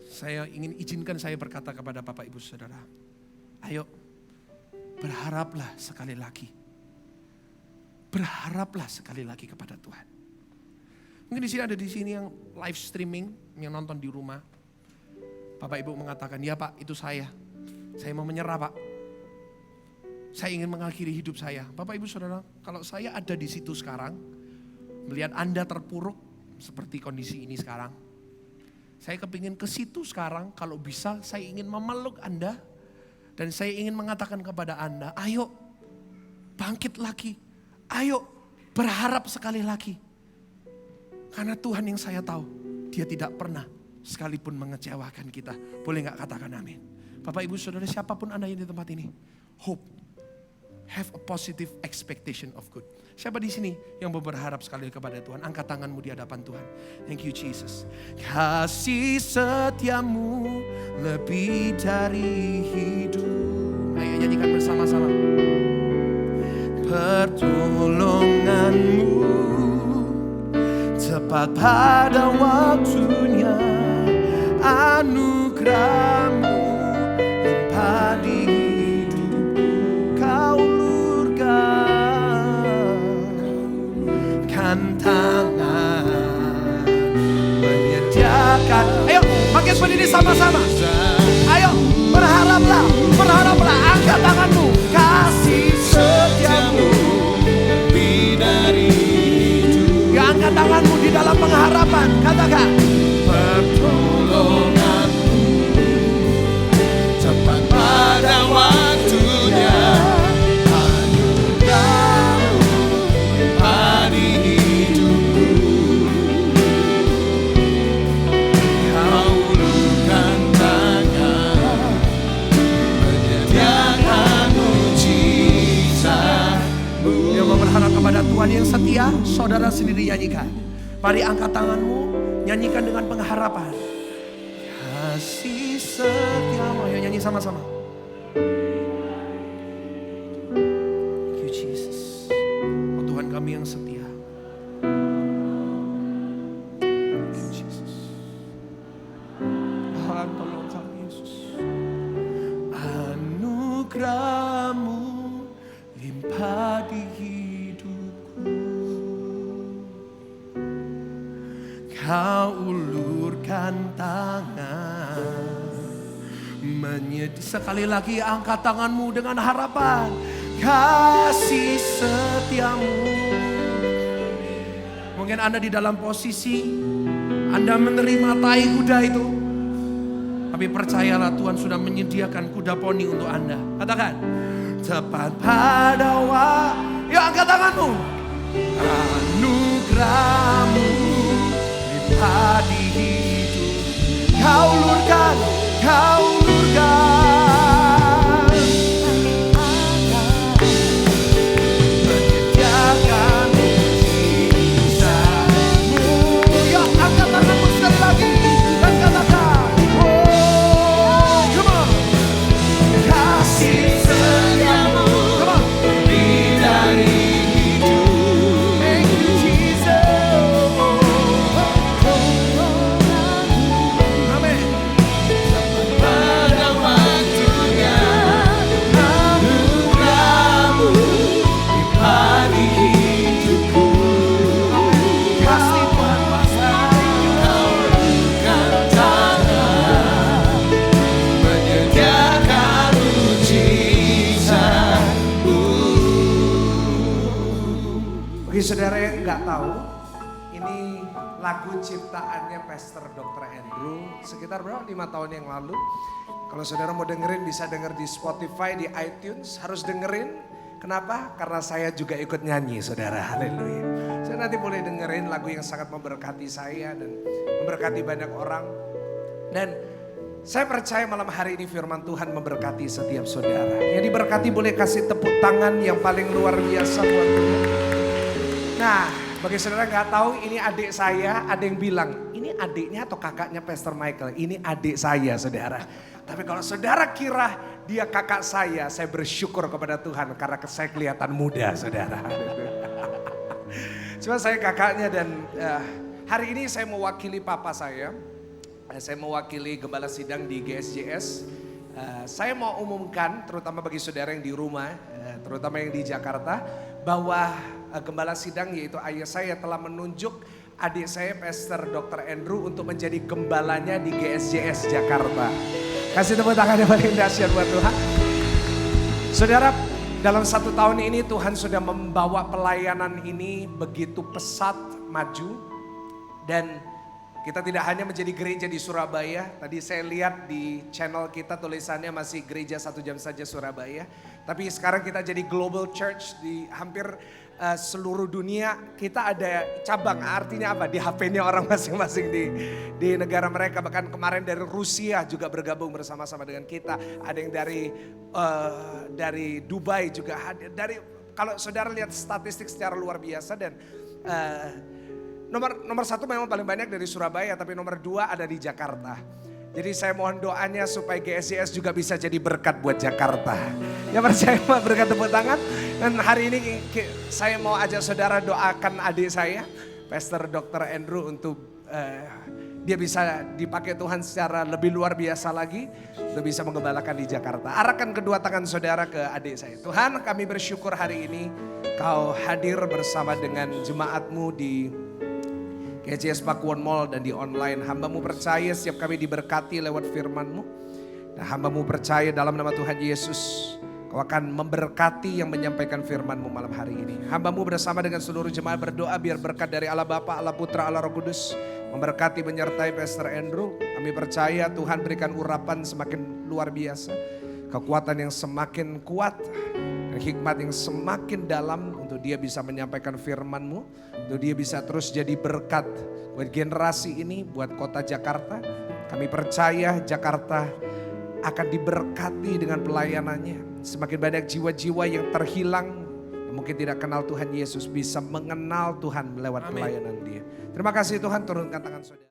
Saya ingin izinkan saya berkata kepada Bapak Ibu Saudara. Ayo, berharaplah sekali lagi. Berharaplah sekali lagi kepada Tuhan. Mungkin di sini ada di sini yang live streaming, yang nonton di rumah. Bapak Ibu mengatakan, ya Pak, itu saya. Saya mau menyerah Pak. Saya ingin mengakhiri hidup saya. Bapak Ibu Saudara, kalau saya ada di situ sekarang, melihat Anda terpuruk seperti kondisi ini sekarang. Saya kepingin ke situ sekarang, kalau bisa saya ingin memeluk Anda. Dan saya ingin mengatakan kepada Anda, ayo bangkit lagi. Ayo berharap sekali lagi. Karena Tuhan yang saya tahu, Dia tidak pernah sekalipun mengecewakan kita. Boleh gak katakan amin? Bapak Ibu Saudara, siapapun Anda yang di tempat ini, hope, have a positive expectation of good. Siapa di sini yang mau berharap sekali kepada Tuhan? Angkat tanganmu di hadapan Tuhan. Thank you Jesus. Kasih setiamu lebih dari hidup. Ayo nyanyikan bersama-sama. Pertolonganmu tepat pada waktunya, anugerahmu limpah di hidupku, kau ulurkan tangan, menyediakan. Ayo pakai seperti ini sama-sama. Ayo berharaplah, angkat tanganmu. Kasih setiamu lebih dari hidup. Ya, angkat tanganmu di dalam pengharapan. Katakan, pertolonganmu tepat pada waktunya, anugerahmu limpah di hidupku, kau ulurkan tangan, menyediakan mujizatmu. Yang mau berharap kepada Tuhan yang setia, saudara sendiri nyanyikan. Mari angkat tanganmu, nyanyikan dengan pengharapan. Kasih setiamu. Ayo nyanyi sama-sama. Thank you Jesus. Oh Tuhan kami yang setia. Thank you Jesus. Tuhan tolong kami Yesus. Anugerahmu limpah di hidupku, kau ulurkan tangan, sekali lagi angkat tanganmu dengan harapan. Kasih setiamu. Mungkin Anda di dalam posisi Anda menerima tai kuda itu, tapi percayalah Tuhan sudah menyediakan kuda poni untuk Anda. Katakan, tepat pada waktu. Yuk angkat tanganmu. Anugerahmu limpah di hidup, kau ulurkan, kau ulurkan, menyediakan mujizatmu. Yuk angkat tanganmu sekali lagi dan katakan, oh come on. Kasih setiamu lebih dari hidup. Thank you Jesus. Amin. Pada waktunya, anugerahmu limpah di hidupku. Kasih Tuhan pasti kau ulurkan tangan, menyediakan mujizatmu. Bagi saudara yang nggak tahu, ini lagu ciptaannya Pastor Dr. Andrew sekitar berapa? 5 tahun yang lalu. Kalau saudara mau dengerin bisa denger di Spotify, di iTunes, harus dengerin. Kenapa? Karena saya juga ikut nyanyi saudara, haleluya. Saya nanti boleh dengerin lagu yang sangat memberkati saya dan memberkati banyak orang. Dan saya percaya malam hari ini firman Tuhan memberkati setiap saudara. Yang diberkati boleh kasih tepuk tangan yang paling luar biasa buat Tuhan. Nah, bagi saudara nggak tahu ini adik saya, ada yang bilang ini adiknya atau kakaknya Pastor Michael. Ini adik saya saudara. Tapi kalau saudara kira dia kakak saya bersyukur kepada Tuhan karena saya kelihatan muda saudara. Cuma saya kakaknya dan hari ini saya mewakili papa saya. Saya mewakili gembala sidang di GSJS. Saya mau umumkan terutama bagi saudara yang di rumah, terutama yang di Jakarta, bahwa gembala sidang yaitu ayah saya telah menunjuk adik saya Pastor Dr. Andrew untuk menjadi gembalanya di GSJS Jakarta. Kasih tepuk tangan yang paling dahsyat buat Tuhan. Saudara, dalam 1 tahun ini Tuhan sudah membawa pelayanan ini begitu pesat maju. Dan kita tidak hanya menjadi gereja di Surabaya. Tadi saya lihat di channel kita tulisannya masih gereja 1 jam saja Surabaya. Tapi sekarang kita jadi global church di hampir seluruh dunia. Kita ada cabang, artinya apa? Di HP-nya orang masing-masing di negara mereka. Bahkan kemarin dari Rusia juga bergabung bersama-sama dengan kita. Ada yang dari Dubai juga hadir. Kalau saudara lihat statistik secara luar biasa dan nomor 1 memang paling banyak dari Surabaya, tapi nomor 2 ada di Jakarta. Jadi saya mohon doanya supaya GSJS juga bisa jadi berkat buat Jakarta. Ya percaya berkat tepuk tangan. Dan hari ini saya mau ajak saudara doakan adik saya, Pastor Dr. Andrew, untuk dia bisa dipakai Tuhan secara lebih luar biasa lagi untuk bisa menggembalakan di Jakarta. Arahkan kedua tangan saudara ke adik saya. Tuhan, kami bersyukur hari ini Kau hadir bersama dengan jemaatmu di GSJS Pakuwon Mall dan di online. Hamba-Mu percaya setiap kami diberkati lewat firman-Mu. Dan hamba-Mu percaya dalam nama Tuhan Yesus, Kau akan memberkati yang menyampaikan firman-Mu malam hari ini. Hamba-Mu bersama dengan seluruh jemaat berdoa biar berkat dari Allah Bapa, Allah Putra, Allah Roh Kudus memberkati menyertai Pastor Andrew. Kami percaya Tuhan berikan urapan semakin luar biasa. Kekuatan yang semakin kuat. Dan hikmat yang semakin dalam untuk dia bisa menyampaikan firman-Mu. Untuk dia bisa terus jadi berkat buat generasi ini, buat kota Jakarta. Kami percaya Jakarta akan diberkati dengan pelayanannya. Semakin banyak jiwa-jiwa yang terhilang, yang mungkin tidak kenal Tuhan Yesus, bisa mengenal Tuhan lewat pelayanan dia. Terima kasih Tuhan, turunkan tangan saudara.